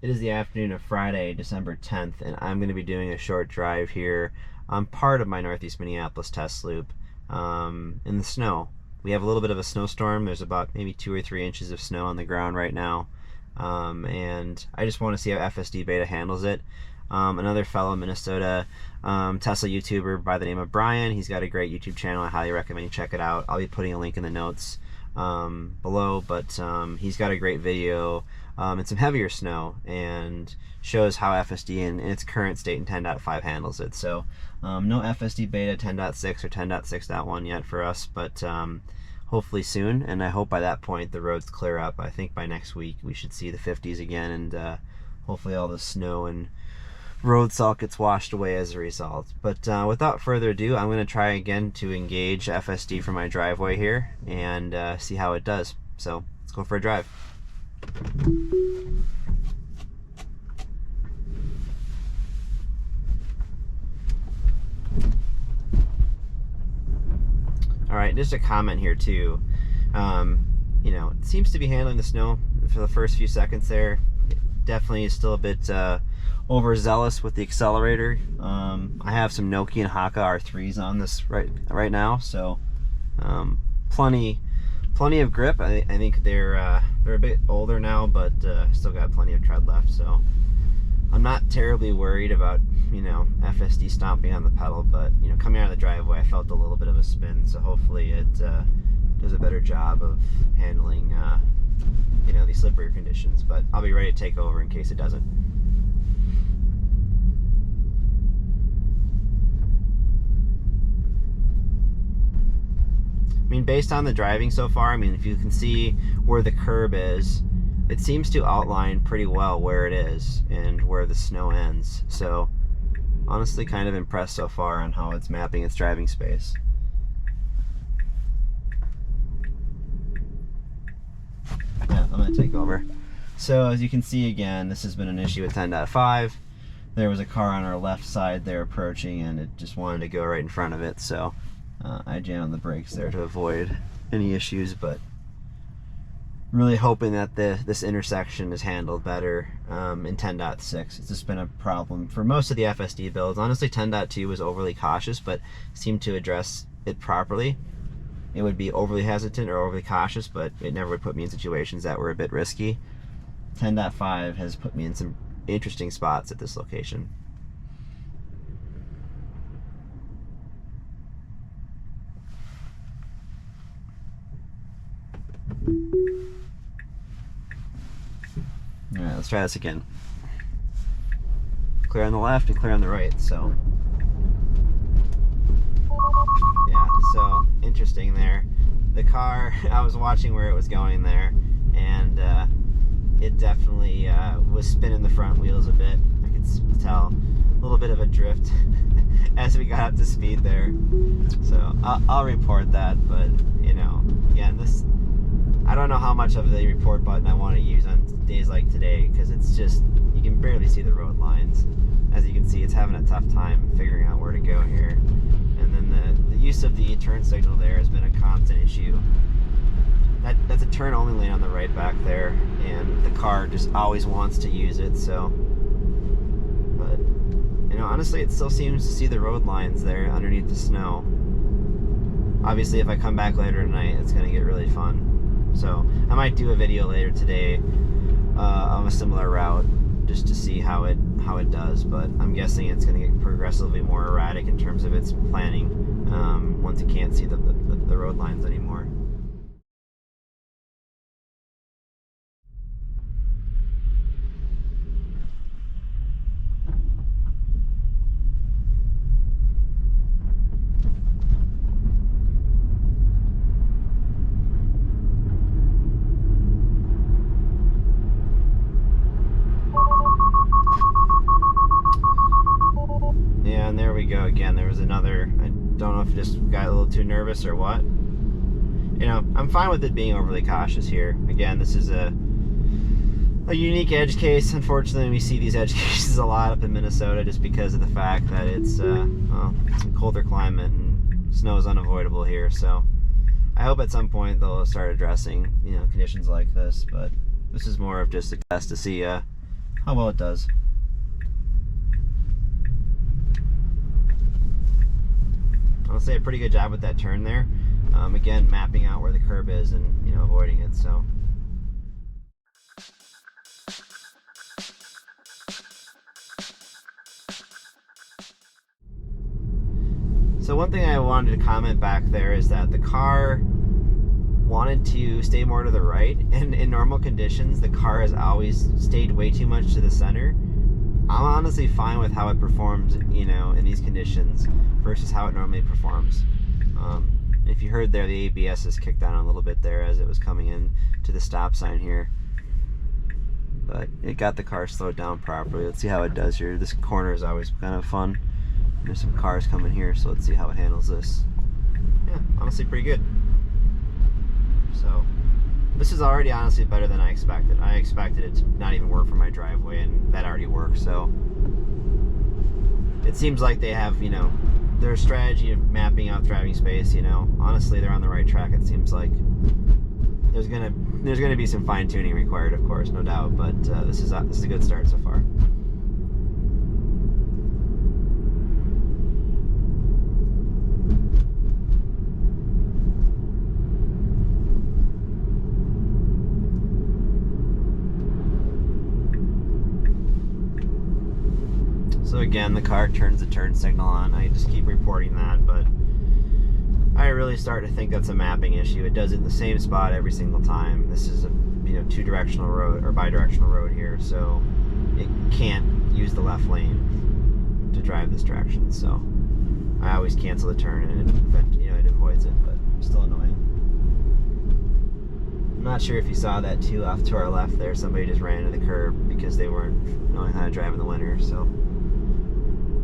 It is the afternoon of Friday, December 10th, and I'm going to be doing a short drive here on part of my Northeast Minneapolis test loop in the snow. We have a little bit of a snowstorm. There's about maybe 2 or 3 inches of snow on the ground right now, and I just want to see how FSD beta handles it. Another fellow Minnesota Tesla YouTuber by the name of Brian, he's got a great YouTube channel. I highly recommend you check it out. I'll be putting a link in the notes below, but he's got a great video in some heavier snow and shows how FSD in its current state in 10.5 handles it. So no FSD beta 10.6 or 10.6.1 yet for us, but hopefully soon, and I hope by that point the roads clear up. I think by next week we should see the 50s again, and hopefully all the snow and road salt gets washed away as a result. But without further ado, I'm going to try again to engage FSD from my driveway here and see how it does. So let's go for a drive. Alright, just a comment here too. You know, it seems to be handling the snow for the first few seconds there. It definitely is still a bit overzealous with the accelerator. I have some Nokia and Haka R3s on this right now, so plenty of grip. I think they're a bit older now, but still got plenty of tread left. So I'm not terribly worried about, you know, FSD stomping on the pedal. But you know, coming out of the driveway, I felt a little bit of a spin. So hopefully it does a better job of handling you know, these slipperier conditions. But I'll be ready to take over in case it doesn't. I mean, based on the driving so far, I mean, if you can see where the curb is, it seems to outline pretty well where it is and where the snow ends. So honestly, kind of impressed so far on how it's mapping its driving space. Yeah, I'm gonna take over. So as you can see, again, this has been an issue with 10.5. There was a car on our left side there approaching, and it just wanted to go right in front of it. So I jammed the brakes there to avoid any issues, but really hoping that this intersection is handled better in 10.6. It's just been a problem for most of the FSD builds. Honestly, 10.2 was overly cautious, but seemed to address it properly. It would be overly hesitant or overly cautious, but it never would put me in situations that were a bit risky. 10.5 has put me in some interesting spots at this location. Alright, let's try this again. Clear on the left and clear on the right, so yeah, so interesting there. The car, I was watching where it was going there, and it definitely was spinning the front wheels a bit. I could tell a little bit of a drift as we got up to speed there. So I'll report that, but you know, again, this, I don't know how much of the report button I want to use on days like today, because it's just, you can barely see the road lines. As you can see, it's having a tough time figuring out where to go here. And then the use of the turn signal there has been a constant issue. That's a turn only lane on the right back there, and the car just always wants to use it. So, but you know, honestly, it still seems to see the road lines there underneath the snow. Obviously, if I come back later tonight, it's going to get really fun. So I might do a video later today on a similar route, just to see how it does. But I'm guessing it's going to get progressively more erratic in terms of its planning once it can't see the road lines anymore. And there we go again. There was another, I don't know if it just got a little too nervous or what. You know, I'm fine with it being overly cautious here. Again, this is a unique edge case. Unfortunately, we see these edge cases a lot up in Minnesota just because of the fact that it's well, a colder climate and snow is unavoidable here. So I hope at some point they'll start addressing, you know, conditions like this. But this is more of just a test to see how well it does. I'll say a pretty good job with that turn there. Again, mapping out where the curb is and, you know, avoiding it. So. So one thing I wanted to comment back there is that the car wanted to stay more to the right, and in normal conditions the car has always stayed way too much to the center. I'm honestly fine with how it performs, you know, in these conditions versus how it normally performs. If you heard there, the ABS is kicked on a little bit there as it was coming in to the stop sign here, but it got the car slowed down properly. Let's see how it does here. This corner is always kind of fun. There's some cars coming here, so let's see how it handles this. Yeah, honestly pretty good. So this is already honestly better than I expected. I expected it to not even work for my driveway, and that already works. So it seems like they have, you know, their strategy of mapping out driving space. You know, honestly, they're on the right track. It seems like there's gonna be some fine tuning required, of course, no doubt. But this is a good start so far. So again, the car turns the turn signal on. I just keep reporting that, but I really start to think that's a mapping issue. It does it in the same spot every single time. This is a, you know, two-directional road or bi-directional road here, so it can't use the left lane to drive this direction. So I always cancel the turn, and it avoids it, but still annoying. I'm not sure if you saw that too off to our left there. Somebody just ran into the curb because they weren't knowing how to drive in the winter. So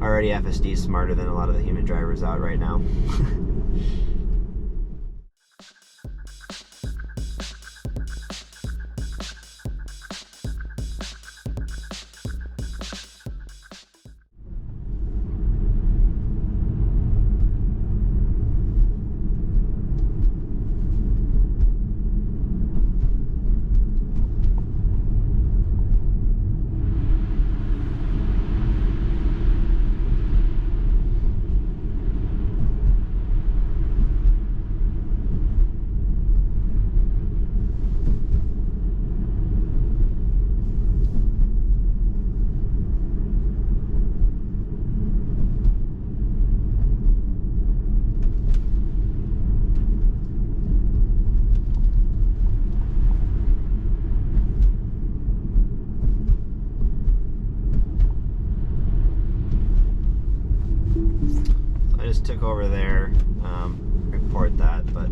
already FSD is smarter than a lot of the human drivers out right now. Took over there, report that, but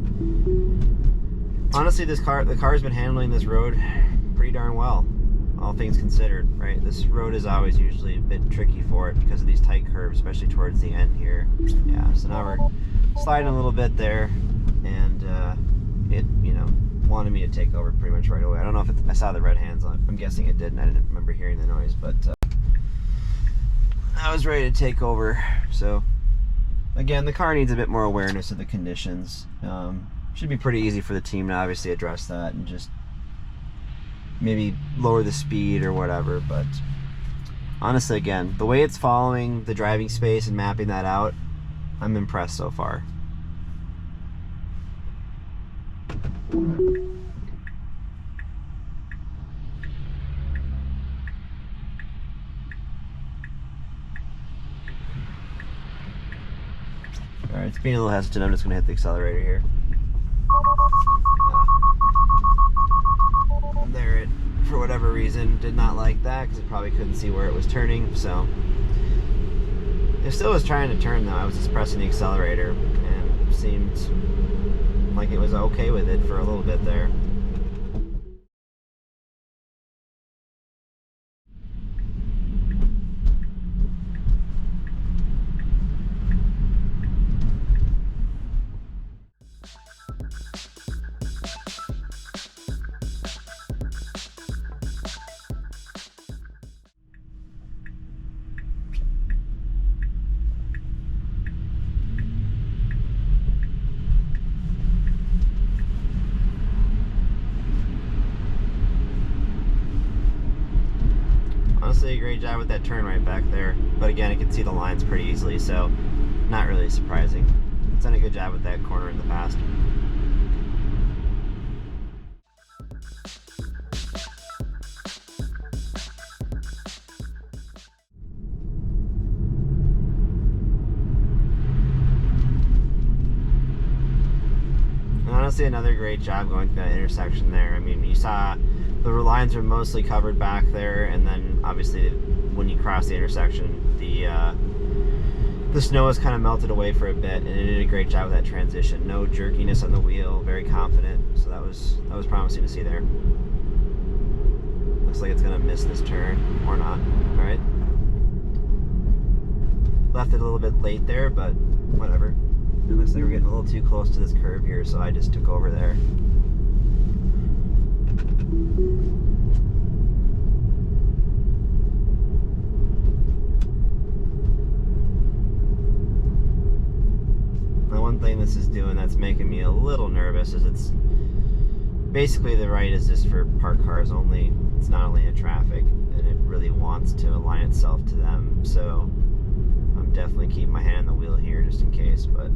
honestly the car's been handling this road pretty darn well, all things considered, right? This road is always usually a bit tricky for it because of these tight curves, especially towards the end here. Yeah, so now we're sliding a little bit there, and it, you know, wanted me to take over pretty much right away. I don't know if I saw the red hands on it. I'm guessing it didn't. I didn't remember hearing the noise, but I was ready to take over. So again, the car needs a bit more awareness of the conditions. Should be pretty easy for the team to obviously address that and just maybe lower the speed or whatever. But honestly, again, the way it's following the driving space and mapping that out, I'm impressed so far. Alright, it's being a little hesitant. I'm just going to hit the accelerator here. And there, it, for whatever reason, did not like that because it probably couldn't see where it was turning. So it still was trying to turn though. I was just pressing the accelerator and seemed like it was okay with it for a little bit there. honestly a great job with that turn right back there. But again, I can see the lines pretty easily, so not really surprising. It's done a good job with that corner in the past. Honestly, another great job going through that intersection there. I mean, you saw the lines are mostly covered back there, and then obviously when you cross the intersection, the snow has kind of melted away for a bit, and it did a great job with that transition. No jerkiness on the wheel, very confident. So that was promising to see there. Looks like it's gonna miss this turn or not. All right, left it a little bit late there, but whatever. It looks like we're getting a little too close to this curve here, so I just took over there. Now, one thing this is doing that's making me a little nervous is it's basically the right is just for parked cars only. It's not only in traffic, and it really wants to align itself to them. So I'm definitely keeping my hand on the wheel here just in case, but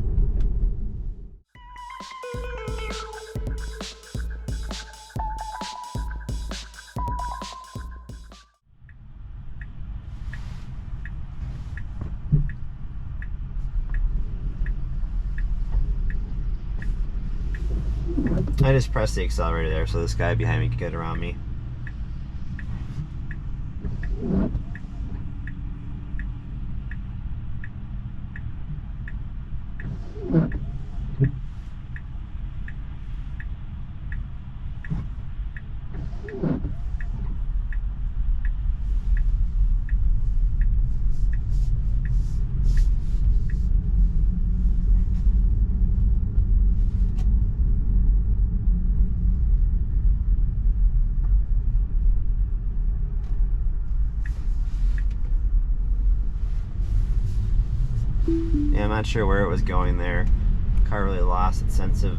I just pressed the accelerator there so this guy behind me could get around me. Yeah, I'm not sure where it was going there. Car really lost its sense of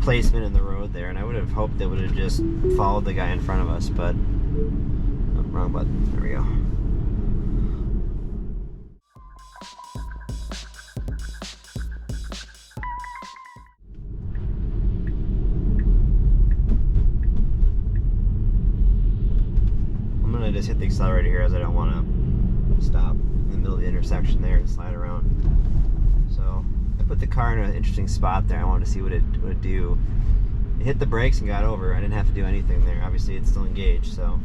placement in the road there, and I would have hoped it would have just followed the guy in front of us, but oh, wrong button. There we go. I'm gonna just hit the accelerator here as I don't want to stop in the middle of the intersection there and slide around. So I put the car in an interesting spot there. I wanted to see what it would do. It hit the brakes and got over. I didn't have to do anything there. Obviously it's still engaged, so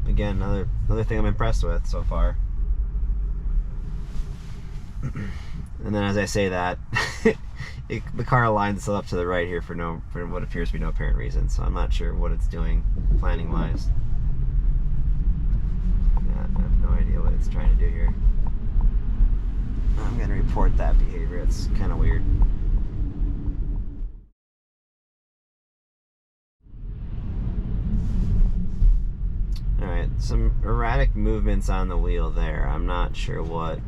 again, another thing I'm impressed with so far. And then as I say that, the car aligns itself up to the right here for what appears to be no apparent reason, so I'm not sure what it's doing planning wise. Yeah, I have no idea what it's trying to do here. I'm going to report that behavior. It's kind of weird. Alright, some erratic movements on the wheel there. I'm not sure what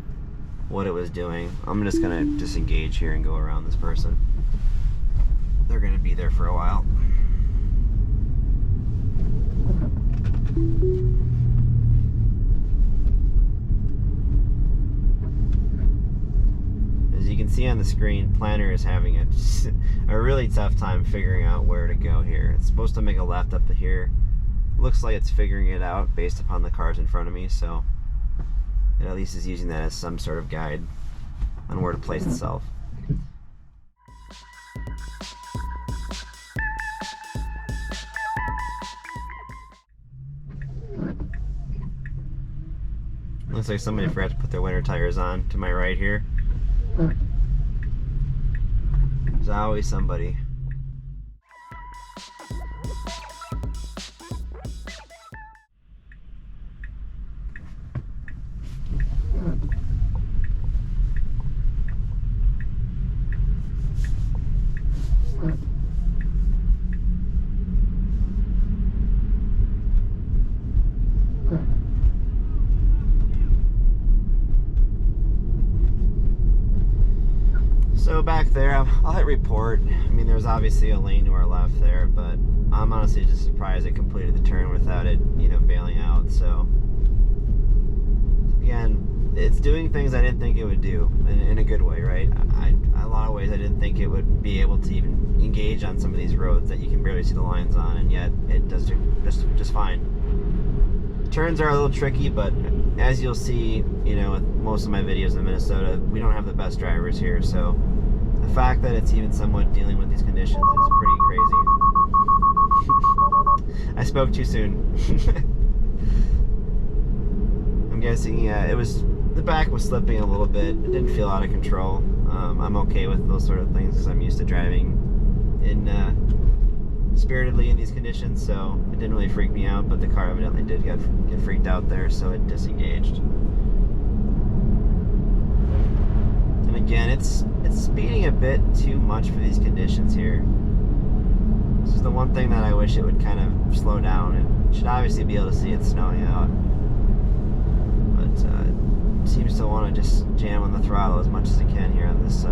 it was doing. I'm just going to disengage here and go around this person. They're going to be there for a while. As you can see on the screen, Planner is having a really tough time figuring out where to go here. It's supposed to make a left up to here. Looks like it's figuring it out based upon the cars in front of me, so it at least is using that as some sort of guide on where to place itself. Looks like somebody forgot to put their winter tires on to my right here. There's always somebody. So back there, I'll hit report. I mean, there's obviously a lane to our left there, but I'm honestly just surprised it completed the turn without it, you know, bailing out. So again, it's doing things I didn't think it would do in a good way, right? A lot of ways I didn't think it would be able to even engage on some of these roads that you can barely see the lines on, and yet it does just fine. Turns are a little tricky, but as you'll see, you know, with most of my videos in Minnesota, we don't have the best drivers here, so the fact that it's even somewhat dealing with these conditions is pretty crazy. I spoke too soon. I'm guessing, yeah, the back was slipping a little bit. It didn't feel out of control. I'm okay with those sort of things because I'm used to driving in spiritedly in these conditions, so it didn't really freak me out, but the car evidently did get freaked out there, so it disengaged. And again, it's speeding a bit too much for these conditions here. This is the one thing that I wish it would kind of slow down. It should obviously be able to see it snowing out, but it seems to want to just jam on the throttle as much as it can here on this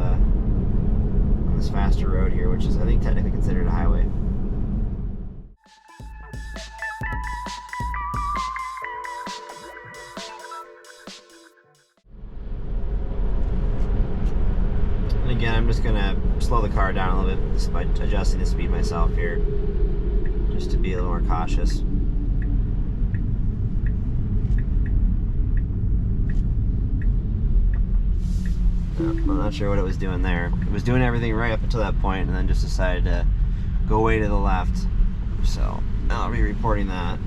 faster road here, which is, I think, technically considered a highway. And again, I'm just gonna slow the car down a little bit just by adjusting the speed myself here, just to be a little more cautious. I'm not sure what it was doing there. It was doing everything right up until that point, and then just decided to go way to the left. So I'll be reporting that.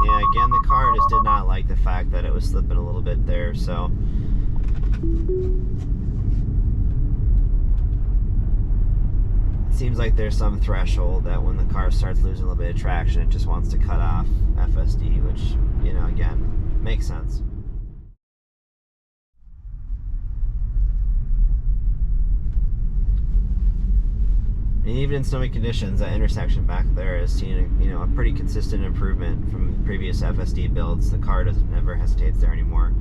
Yeah, again, the car just did not like the fact that it was slipping a little bit there, so seems like there's some threshold that when the car starts losing a little bit of traction, it just wants to cut off FSD, which, you know, again, makes sense. And even in snowy conditions, that intersection back there has seen, you know, a pretty consistent improvement from previous FSD builds. The car never hesitates there anymore.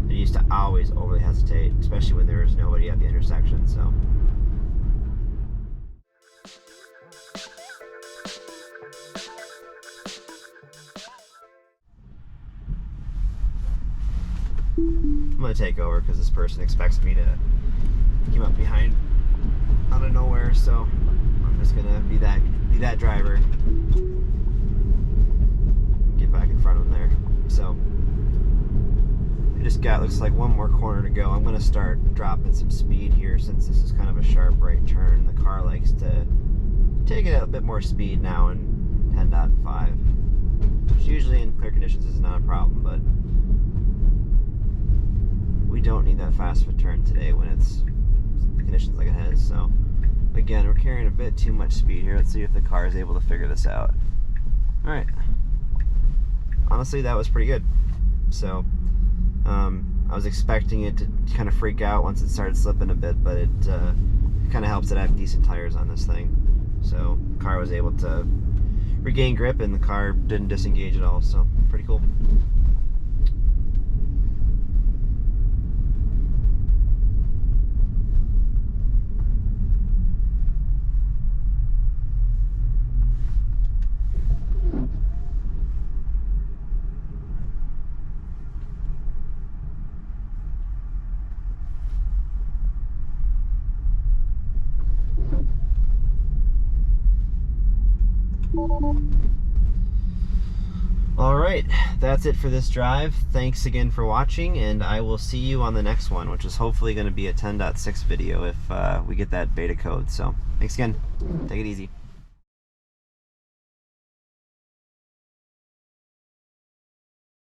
It used to always overly hesitate, especially when there was nobody at the intersection. So. I'm gonna take over because this person expects me to come up behind out of nowhere, so I'm just gonna be that driver. Get back in front of him there. So I just got, looks like, one more corner to go. I'm gonna start dropping some speed here since this is kind of a sharp right turn. The car likes to take it at a bit more speed now in 10.5, which usually in clear conditions is not a problem, but we don't need that fast of a turn today when it's the conditions like it has. So again, we're carrying a bit too much speed here. Let's see if the car is able to figure this out. All right. Honestly, that was pretty good. So I was expecting it to kind of freak out once it started slipping a bit, but it kind of helps that I have decent tires on this thing. So the car was able to regain grip and the car didn't disengage at all. So pretty cool. Alright, that's it for this drive. Thanks again for watching, and I will see you on the next one, which is hopefully going to be a 10.6 video if we get that beta code. So, thanks again. Take it easy.